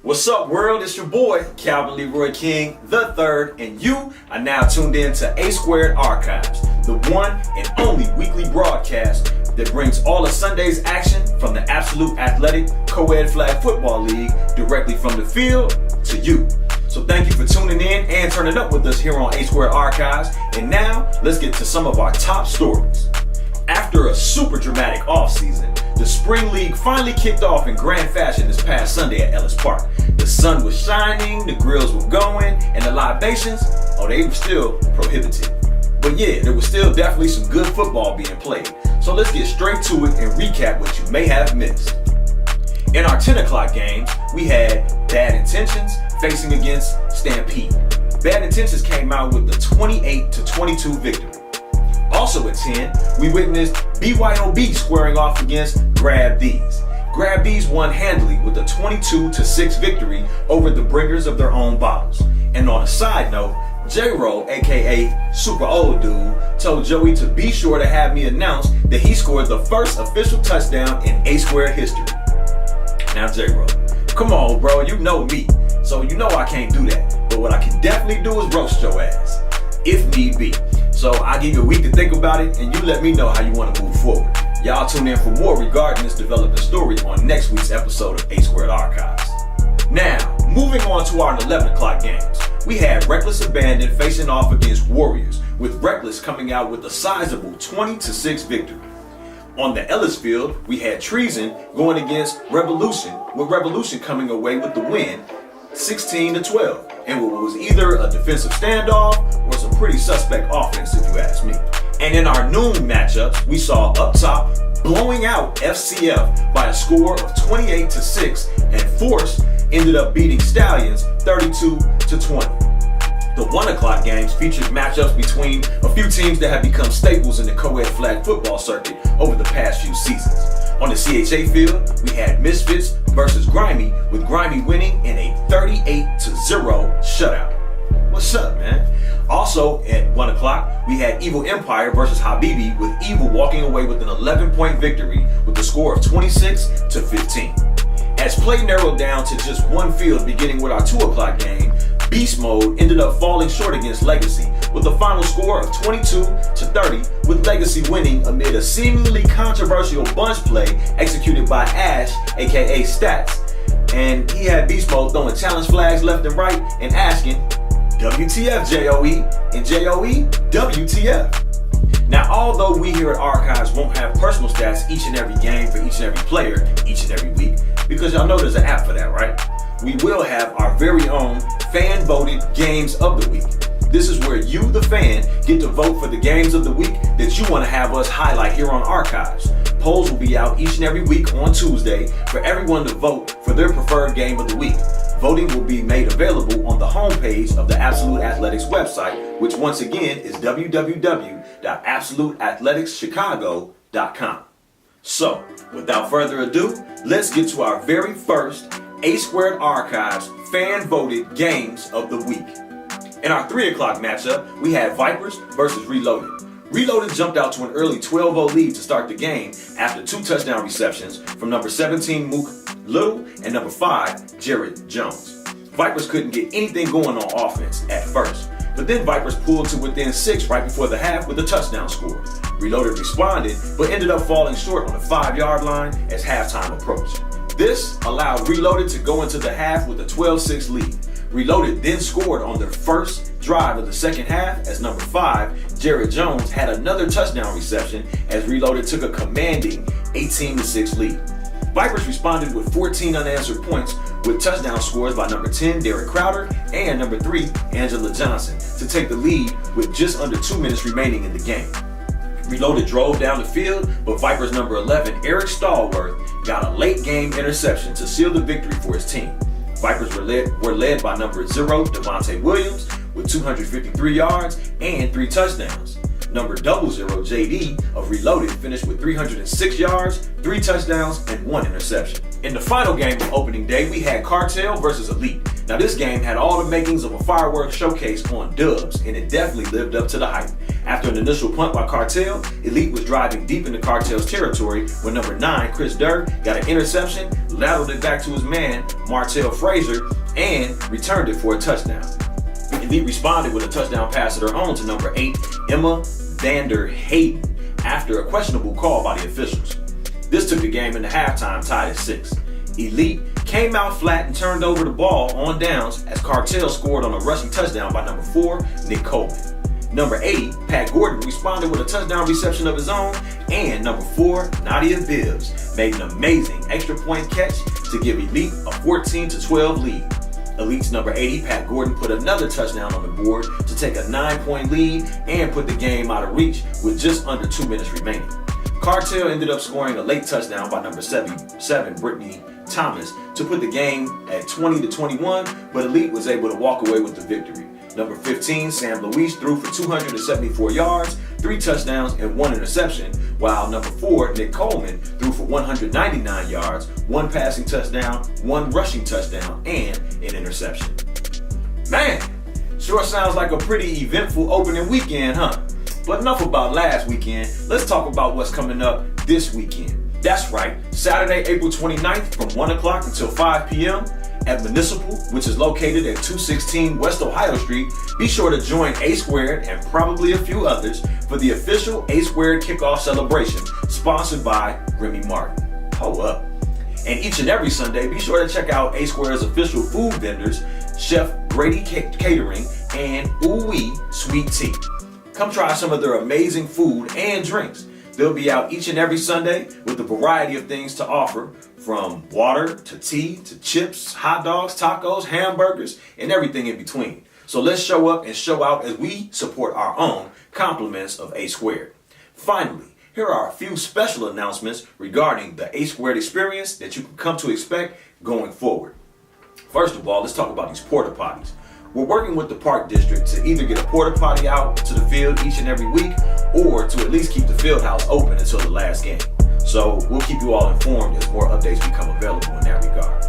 What's up, world? It's your boy, Calvin Leroy King III, and you are now tuned in to A Squared Archives, the one and only weekly broadcast that brings all of Sunday's action from the Absolute Athletic Co-Ed Flag Football League directly from the field to you. So thank you for tuning in and turning up with us here on A Squared Archives. And now, let's get to some of our top stories. After a super dramatic offseason, the Spring League finally kicked off in grand fashion this past Sunday at Ellis Park. The sun was shining, the grills were going, and the libations, they were still prohibited. But yeah, there was still definitely some good football being played. So let's get straight to it and recap what you may have missed. In our 10 o'clock games, we had Bad Intentions facing against Stampede. Bad Intentions came out with the 28-22 victory. Also at 10, we witnessed BYOB squaring off against Grab These. Grab These won handily with a 22-6 victory over the bringers of their own bottles. And on a side note, J-Ro, aka Super Old Dude, told Joey to be sure to have me announce that he scored the first official touchdown in A Squared history. Now J-Ro, come on bro, you know me, so you know I can't do that. But what I can definitely do is roast your ass, if need be. So I'll give you a week to think about it, and you let me know how you want to move forward. Y'all tune in for more regarding this developing story on next week's episode of A Squared Archives. Now, moving on to our 11 o'clock games. We had Reckless Abandon facing off against Warriors, with Reckless coming out with a sizable 20-6 victory. On the Ellis field, we had Treason going against Revolution, with Revolution coming away with the win, 16-12, and what was either a defensive standoff or some pretty suspect offense if you ask me. And in our noon matchups, we saw Up Top blowing out FCF by a score of 28-6, and Force ended up beating Stallions 32-20. The 1 o'clock games featured matchups between a few teams that have become staples in the co-ed flag football circuit over the past few seasons. On the CHA field, we had Misfits versus Grimy, with Grimy winning in a 38-0 shutout. What's up, man? Also at 1 o'clock, we had Evil Empire versus Habibi, with Evil walking away with an 11-point victory with a score of 26-15. As play narrowed down to just one field beginning with our 2 o'clock game, Beast Mode ended up falling short against Legacy with a final score of 22-30, with Legacy winning amid a seemingly controversial bunch play executed by Ash, aka Stats. And he had Beast Mode throwing challenge flags left and right and asking, WTF JOE, and JOE, WTF. Now, although we here at Archives won't have personal stats each and every game for each and every player each and every week, because y'all know there's an app for that, right? We will have our very own fan-voted games of the week. This is where you, the fan, get to vote for the games of the week that you want to have us highlight here on Archives. Polls will be out each and every week on Tuesday for everyone to vote for their preferred game of the week. Voting will be made available on the homepage of the Absolute Athletics website, which once again is www.absoluteathleticschicago.com. So, without further ado, let's get to our very first A Squared Archives fan-voted games of the week. In our 3 o'clock matchup, we had Vipers versus Reloaded. Reloaded jumped out to an early 12-0 lead to start the game after 2 touchdown receptions from number 17 Mook Little and number 5 Jared Jones. Vipers couldn't get anything going on offense at first, but then Vipers pulled to within 6 right before the half with a touchdown score. Reloaded responded, but ended up falling short on the 5-yard line as halftime approached. This allowed Reloaded to go into the half with a 12-6 lead. Reloaded then scored on their first drive of the second half as number 5, Jared Jones, had another touchdown reception as Reloaded took a commanding 18-6 lead. Vipers responded with 14 unanswered points with touchdown scores by number 10, Derek Crowder, and number 3, Angela Johnson, to take the lead with just under 2 minutes remaining in the game. Reloaded drove down the field, but Vipers number 11, Eric Stallworth, got a late game interception to seal the victory for his team. Vipers were led by number 0, Devontae Williams, with 253 yards and 3 touchdowns. Number 00, JD of Reloaded, finished with 306 yards, 3 touchdowns, and 1 interception. In the final game of opening day, we had Cartel versus Elite. Now this game had all the makings of a fireworks showcase on dubs, and it definitely lived up to the hype. After an initial punt by Cartel, Elite was driving deep into Cartel's territory when number 9, Chris Durr, got an interception, lateraled it back to his man, Martell Frazier, and returned it for a touchdown. Elite responded with a touchdown pass of their own to number 8, Emma Vander Hayden, after a questionable call by the officials. This took the game into halftime tied at 6. Elite came out flat and turned over the ball on downs as Cartel scored on a rushing touchdown by number 4, Nick Coleman. Number 80, Pat Gordon, responded with a touchdown reception of his own, and number 4, Nadia Bibbs, made an amazing extra point catch to give Elite a 14-12 lead. Elite's number 80, Pat Gordon, put another touchdown on the board to take a 9-point lead and put the game out of reach with just under 2 minutes remaining. Cartel ended up scoring a late touchdown by number 7, Brittany Thomas, to put the game at 20-21, but Elite was able to walk away with the victory. Number 15, Sam Luis, threw for 274 yards, 3 touchdowns, and 1 interception, while number 4, Nick Coleman, threw for 199 yards, 1 passing touchdown, 1 rushing touchdown, and an interception. Man, sure sounds like a pretty eventful opening weekend, huh? But enough about last weekend. Let's talk about what's coming up this weekend. That's right, Saturday, April 29th from 1 o'clock until 5 p.m. at Municipal, which is located at 216 West Ohio Street. Be sure to join A Squared and probably a few others for the official A Squared kickoff celebration sponsored by Remy Martin. Hold up. And each and every Sunday, be sure to check out A Squared's official food vendors, Chef Grady Catering and Ooh Wee Sweet Tea. Come try some of their amazing food and drinks. They'll be out each and every Sunday with a variety of things to offer, from water to tea to chips, hot dogs, tacos, hamburgers, and everything in between. So let's show up and show out as we support our own compliments of A Squared. Finally, here are a few special announcements regarding the A Squared experience that you can come to expect going forward. First of all, let's talk about these porta potties. We're working with the Park District to either get a porta potty out to the field each and every week, or to at least keep the field house open until the last game. So we'll keep you all informed as more updates become available in that regard.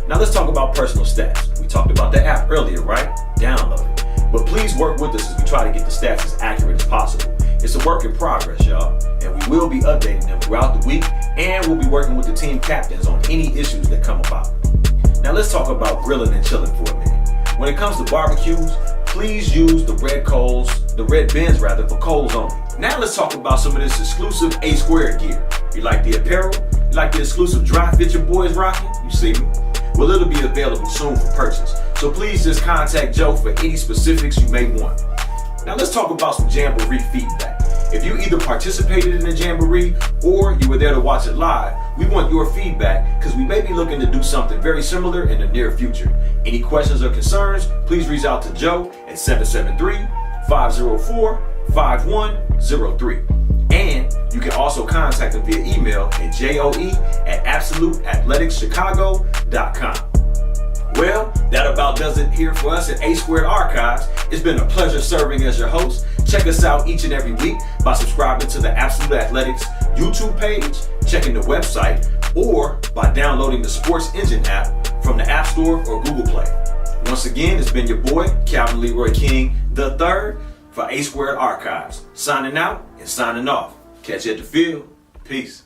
Now let's talk about personal stats. We talked about the app earlier, right? Download it. But please work with us as we try to get the stats as accurate as possible. It's a work in progress, y'all, and we will be updating them throughout the week, and we'll be working with the team captains on any issues that come about. Now let's talk about grilling and chilling for a minute. When it comes to barbecues, please use the red bins for coals only. Now let's talk about some of this exclusive A Squared gear. You like the apparel? You like the exclusive dry fit your boys rocking? You see me? Well, it'll be available soon for purchase. So please just contact Joe for any specifics you may want. Now let's talk about some Jamboree feedback. If you either participated in the Jamboree or you were there to watch it live, we want your feedback because we may be looking to do something very similar in the near future. Any questions or concerns, please reach out to Joe at 773-504-5103. And you can also contact him via email at joe@absoluteathleticschicago.com. Well, that about does it here for us at A Squared Archives. It's been a pleasure serving as your host. Check us out each and every week by subscribing to the Absolute Athletics YouTube page, checking the website, or by downloading the Sports Engine app from the App Store or Google Play. Once again, it's been your boy, Calvin Leroy King III, for A Squared Archives. Signing out and signing off. Catch you at the field. Peace.